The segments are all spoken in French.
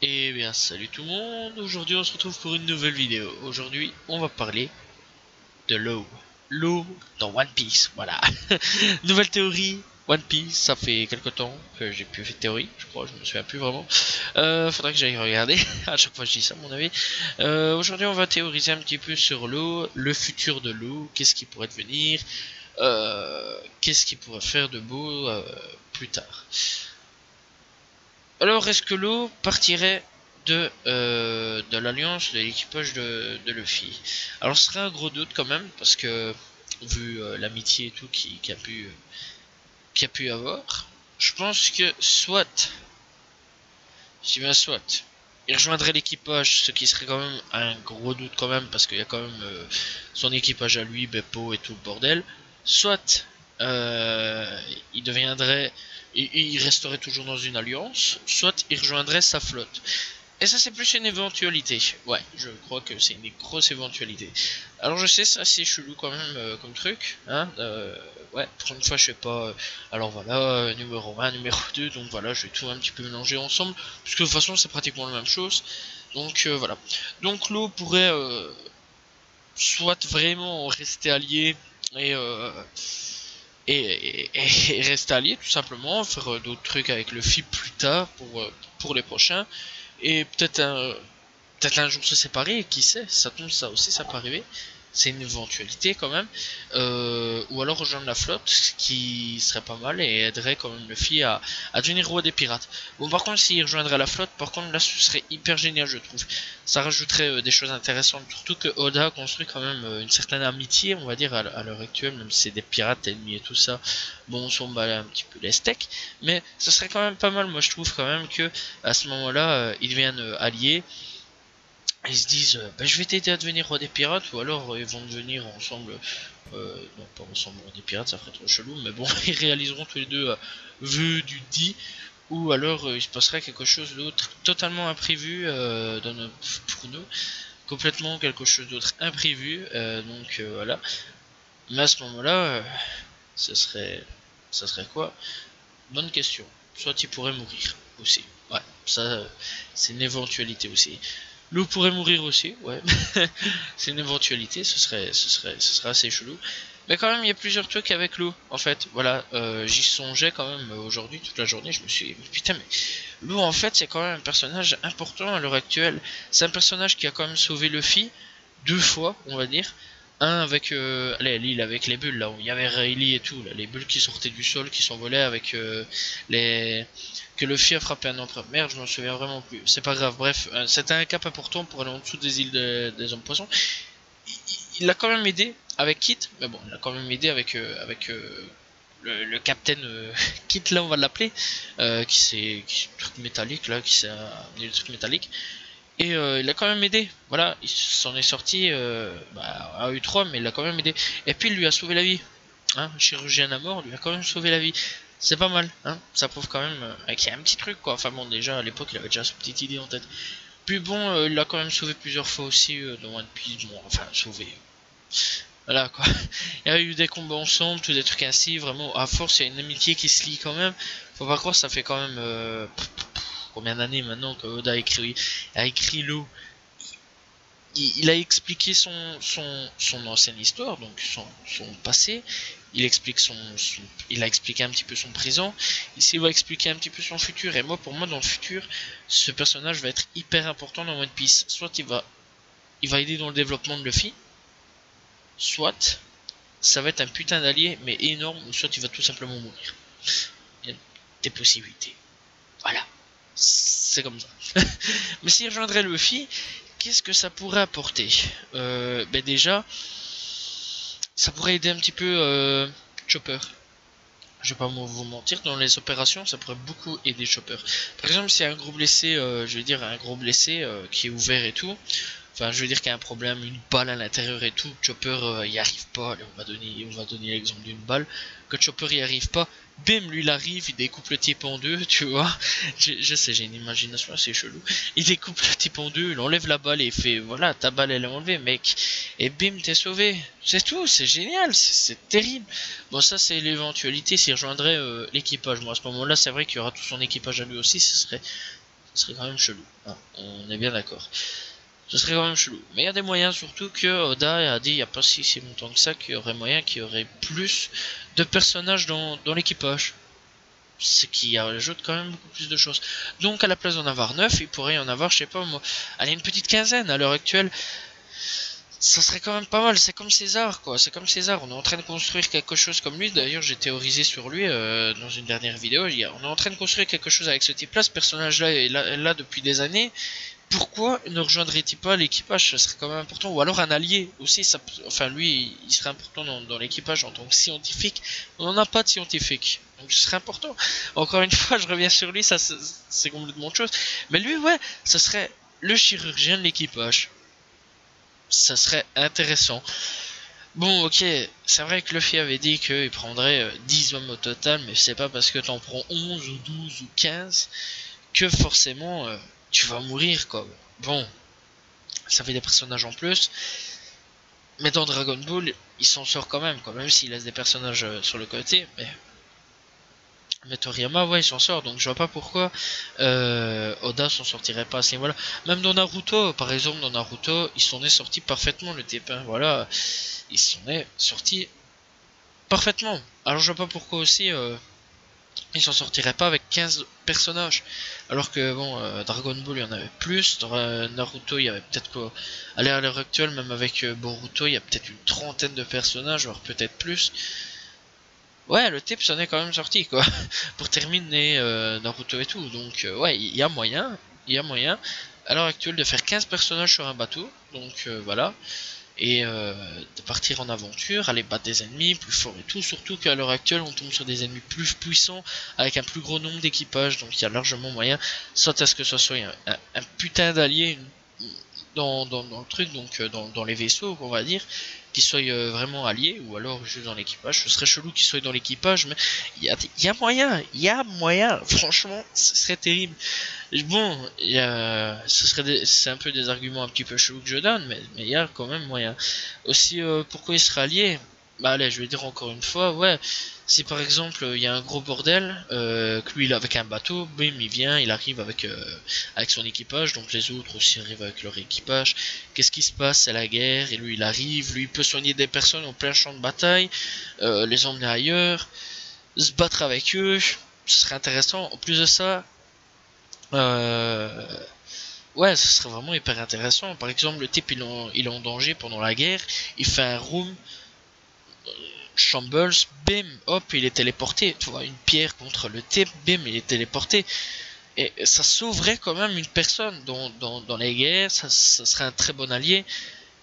Et bien salut tout le monde, aujourd'hui on se retrouve pour une nouvelle vidéo. Aujourd'hui on va parler de l'eau. L'eau dans One Piece, voilà. Nouvelle théorie, One Piece, ça fait quelque temps que j'ai plus fait de théorie, je crois, je me souviens plus vraiment. Faudrait que j'aille regarder, à chaque fois je dis ça à mon avis. Aujourd'hui on va théoriser un petit peu sur l'eau, le futur de l'eau, qu'est-ce qui pourrait devenir, qu'est-ce qui pourrait faire de beau plus tard. Alors, est-ce que l'eau partirait de l'alliance de l'équipage de Luffy? Alors, ce serait un gros doute quand même, parce que, vu l'amitié et tout qui a pu avoir, je pense que soit, je dis bien soit, il rejoindrait l'équipage, ce qui serait quand même un gros doute quand même, parce qu'il y a quand même son équipage à lui, Beppo et tout le bordel, soit il deviendrait il resterait toujours dans une alliance, soit il rejoindrait sa flotte. Et ça c'est plus une éventualité. Ouais, je crois que c'est une grosse éventualité. Alors je sais, c'est assez chelou quand même comme truc. Hein ouais, pour une fois je sais pas. Alors voilà, numéro 1, numéro 2, donc voilà, je vais tout un petit peu mélanger ensemble. Puisque de toute façon c'est pratiquement la même chose. Donc voilà. Donc l'eau pourrait soit vraiment rester allié et et rester allié tout simplement, faire d'autres trucs avec le FIP plus tard pour les prochains, et peut-être un jour se séparer, qui sait, ça tombe, ça aussi ça peut arriver, c'est une éventualité quand même, ou alors rejoindre la flotte, ce qui serait pas mal et aiderait quand même Luffy à devenir roi des pirates. Bon par contre s'il rejoindrait la flotte, par contre là ce serait hyper génial je trouve, ça rajouterait des choses intéressantes, surtout que Oda construit quand même une certaine amitié on va dire à l'heure actuelle, même si c'est des pirates ennemis et tout ça, bon on s'en bat un petit peu les steaks, mais ce serait quand même pas mal, moi je trouve quand même que à ce moment là ils deviennent alliés. Ils se disent bah, je vais t'aider à devenir roi des pirates, ou alors ils vont devenir ensemble, non pas ensemble roi des pirates, ça ferait trop chelou, mais bon ils réaliseront tous les deux vœux du dit, ou alors il se passerait quelque chose d'autre totalement imprévu pour nous, complètement quelque chose d'autre imprévu, donc voilà. Mais à ce moment là ce serait ça serait quoi? Bonne question. Soit il pourrait mourir aussi, ouais, ça c'est une éventualité aussi. L'eau pourrait mourir aussi, ouais. C'est une éventualité, ce serait assez chelou. Mais quand même, il y a plusieurs trucs avec l'eau, en fait. Voilà, j'y songeais quand même aujourd'hui, toute la journée. Je me suis dit, putain, mais l'eau, en fait, c'est quand même un personnage important à l'heure actuelle. C'est un personnage qui a quand même sauvé Luffy deux fois, on va dire. Un avec l'île avec les bulles, là où il y avait Rayleigh et tout, là, les bulles qui sortaient du sol, qui s'envolaient avec les que Luffy a frappé un empereur. Merde, je m'en souviens vraiment plus. C'est pas grave. Bref, c'était un cap important pour aller en dessous des îles des hommes poissons. Il l'a quand même aidé avec Kit, mais bon, il l'a quand même aidé avec le capitaine Kit, là on va l'appeler, qui truc métallique là, qui s'est amené le truc métallique. Et il a quand même aidé, voilà, il s'en est sorti à U3, mais il l'a quand même aidé. Et puis il lui a sauvé la vie, hein, chirurgien à mort, lui a quand même sauvé la vie. C'est pas mal, hein, ça prouve quand même qu'il y a un petit truc quoi. Enfin bon, déjà à l'époque il avait déjà sa petite idée en tête. Puis bon, il l'a quand même sauvé plusieurs fois aussi dans One Piece, bon, enfin sauvé. Voilà quoi. Il y a eu des combats ensemble, tous des trucs ainsi, vraiment à force il y a une amitié qui se lie quand même. Faut pas croire, ça fait quand même combien d'années maintenant que Oda a écrit l'eau. Il a expliqué son ancienne histoire, donc son passé. Il explique il a expliqué un petit peu son présent. Ici, il va expliquer un petit peu son futur. Et moi, pour moi, dans le futur, ce personnage va être hyper important dans One Piece. Soit il va aider dans le développement de Luffy, soit ça va être un putain d'allié, mais énorme, ou soit il va tout simplement mourir. Il y a des possibilités. Voilà. C'est comme ça. Mais s'il rejoindrait Luffy, qu'est-ce que ça pourrait apporter? Ben déjà, ça pourrait aider un petit peu Chopper. Je vais pas vous mentir, dans les opérations, ça pourrait beaucoup aider Chopper. Par exemple, s'il y a un gros blessé, je vais dire un gros blessé qui est ouvert et tout, enfin, je veux dire qu'il y a un problème, une balle à l'intérieur et tout, Chopper y arrive pas, allez, on va donner l'exemple d'une balle, que Chopper y arrive pas, bim, lui il arrive, il découpe le type en deux, tu vois, je sais, j'ai une imagination assez chelou, il découpe le type en deux, il enlève la balle et il fait, voilà, ta balle elle est enlevée, mec, et bim, t'es sauvé, c'est tout, c'est génial, c'est terrible. Bon, ça c'est l'éventualité s'il rejoindrait l'équipage, moi à ce moment là c'est vrai qu'il y aura tout son équipage à lui aussi, ce serait Ce serait quand même chelou, hein, on est bien d'accord. Ce serait quand même chelou. Mais il y a des moyens, surtout que Oda a dit il n'y a pas si longtemps que ça, qu'il y aurait moyen qu'il y aurait plus de personnages dans l'équipage. Ce qui ajoute quand même beaucoup plus de choses. Donc à la place d'en avoir 9, il pourrait y en avoir, je sais pas moi, allez, une petite quinzaine à l'heure actuelle. Ça serait quand même pas mal, c'est comme César quoi, c'est comme César, on est en train de construire quelque chose comme lui, d'ailleurs j'ai théorisé sur lui dans une dernière vidéo, on est en train de construire quelque chose avec ce type là, ce personnage là est là depuis des années, pourquoi ne rejoindrait-il pas l'équipage? Ça serait quand même important, ou alors un allié aussi, ça, enfin lui il serait important dans l'équipage en tant que scientifique, on n'en a pas de scientifique, donc ce serait important, encore une fois je reviens sur lui, ça c'est complètement autre chose, mais lui ouais, ça serait le chirurgien de l'équipage. Ça serait intéressant. Bon, ok, c'est vrai que Luffy avait dit qu'il prendrait 10 hommes au total, mais c'est pas parce que t'en prends 11 ou 12 ou 15 que forcément tu vas mourir, quoi. Bon, ça fait des personnages en plus, mais dans Dragon Ball, il s'en sort quand même, quoi, même s'il laisse des personnages sur le côté, mais Toriyama, ouais, il s'en sort, donc je vois pas pourquoi Oda s'en sortirait pas à ce niveau-là. Même dans Naruto, par exemple, dans Naruto, il s'en est sorti parfaitement, le type, hein, voilà, il s'en est sorti parfaitement. Alors je vois pas pourquoi aussi il s'en sortirait pas avec 15 personnages. Alors que bon, Dragon Ball il y en avait plus, dans Naruto il y avait peut-être quoi. Allez, à l'heure actuelle, même avec Boruto, il y a peut-être une trentaine de personnages, voire peut-être plus. Ouais, le type s'en est quand même sorti quoi, pour terminer Naruto et tout. Donc ouais, il y a moyen, à l'heure actuelle de faire 15 personnages sur un bateau. Donc voilà. Et de partir en aventure, aller battre des ennemis plus forts et tout, surtout qu'à l'heure actuelle on tombe sur des ennemis plus puissants avec un plus gros nombre d'équipages, donc il y a largement moyen, soit à ce que ce soit un putain d'allié dans le truc, donc dans les vaisseaux on va dire, qui soient vraiment alliés, ou alors juste dans l'équipage. Ce serait chelou qu'ils soient dans l'équipage, mais il y a moyen, franchement ce serait terrible. Bon, c'est un peu des arguments un petit peu chelous que je donne, mais il y a quand même moyen. Aussi, pourquoi il serait allié? Bah allez, je vais dire encore une fois, ouais, si par exemple il y a un gros bordel, que lui il est avec un bateau, bim, il vient, il arrive avec son équipage, donc les autres aussi arrivent avec leur équipage. Qu'est-ce qui se passe? C'est la guerre, et lui il arrive, lui il peut soigner des personnes en plein champ de bataille, les emmener ailleurs, se battre avec eux, ce serait intéressant. En plus de ça, ouais, ce serait vraiment hyper intéressant. Par exemple, le type il est en danger pendant la guerre, il fait un room, Shambles, bim, hop, il est téléporté. Tu vois, une pierre contre le type, bim, il est téléporté. Et ça sauverait quand même une personne dans les guerres, ça serait un très bon allié.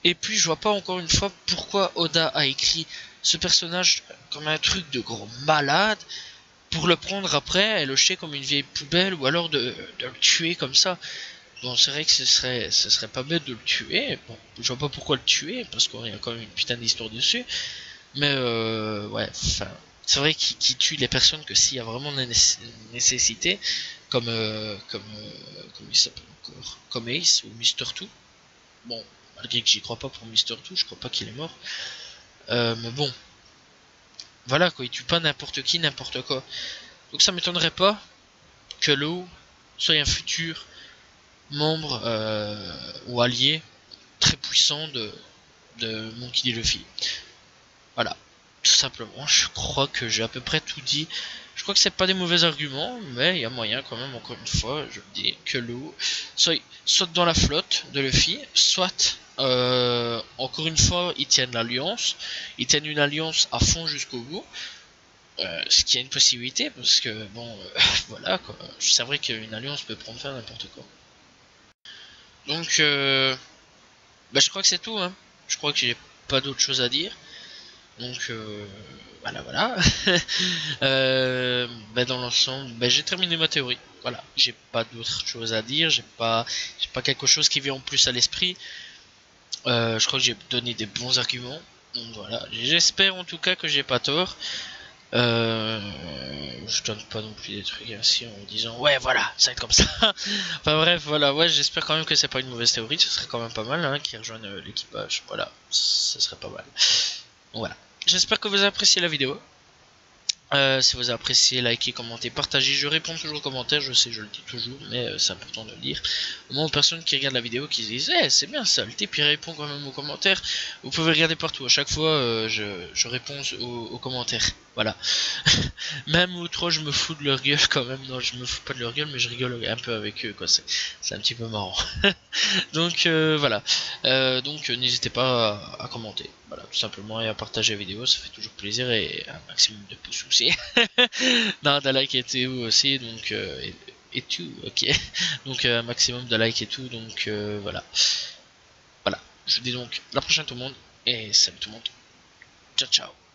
Et puis, je vois pas encore une fois pourquoi Oda a écrit ce personnage comme un truc de gros malade pour le prendre après et le jeter comme une vieille poubelle, ou alors de le tuer comme ça. Bon, c'est vrai que ce serait pas bête de le tuer. Bon, je vois pas pourquoi le tuer, parce qu'il y a quand même une putain d'histoire dessus. Mais ouais, enfin, c'est vrai qu'il tue les personnes que s'il y a vraiment une nécessité, comme il s'appelle encore, comme Ace ou Mister Two. Bon, malgré que j'y crois pas pour Mister Two, je crois pas qu'il est mort. Mais bon, voilà quoi, il tue pas n'importe qui, n'importe quoi. Donc ça m'étonnerait pas que Law soit un futur membre ou allié très puissant de Monkey D. Luffy. Voilà, tout simplement, je crois que j'ai à peu près tout dit. Je crois que c'est pas des mauvais arguments, mais il y a moyen quand même, encore une fois, je le dis, que Law soit dans la flotte de Luffy, soit encore une fois, ils tiennent l'alliance, ils tiennent une alliance à fond jusqu'au bout. Ce qui est une possibilité, parce que bon, voilà quoi, c'est vrai qu'une alliance peut prendre fin n'importe quoi. Donc, bah, je crois que c'est tout, hein. Je crois que j'ai pas d'autre chose à dire. Donc, voilà. Bah, dans l'ensemble, bah, j'ai terminé ma théorie. Voilà, j'ai pas d'autre chose à dire. J'ai pas quelque chose qui vient en plus à l'esprit. Je crois que j'ai donné des bons arguments. Donc voilà, j'espère en tout cas que j'ai pas tort. Je donne pas non plus des trucs ainsi en disant ouais voilà ça va être comme ça. Enfin bref voilà, ouais, j'espère quand même que c'est pas une mauvaise théorie, ce serait quand même pas mal hein, qu'ils rejoignent l'équipage, voilà, ce serait pas mal. Donc voilà, j'espère que vous appréciez la vidéo. Si vous appréciez, likez, commentez, partagez. Je réponds toujours aux commentaires, je sais, je le dis toujours, mais c'est important de le dire. Au moins aux personnes qui regardent la vidéo, qui se disent c'est bien ça, le type il répond quand même aux commentaires. Vous pouvez regarder partout, à chaque fois je réponds aux commentaires. Voilà. Même ou trop je me fous de leur gueule quand même. Non, je me fous pas de leur gueule, mais je rigole un peu avec eux, quoi. C'est un petit peu marrant. Donc voilà. Donc n'hésitez pas à commenter. Voilà, tout simplement, et à partager la vidéo, ça fait toujours plaisir, et un maximum de pouces aussi. Non, de like et tout aussi, donc et tout, ok. Donc un maximum de like et tout, donc voilà. Voilà. Je vous dis donc à la prochaine tout le monde, et salut tout le monde. Ciao ciao.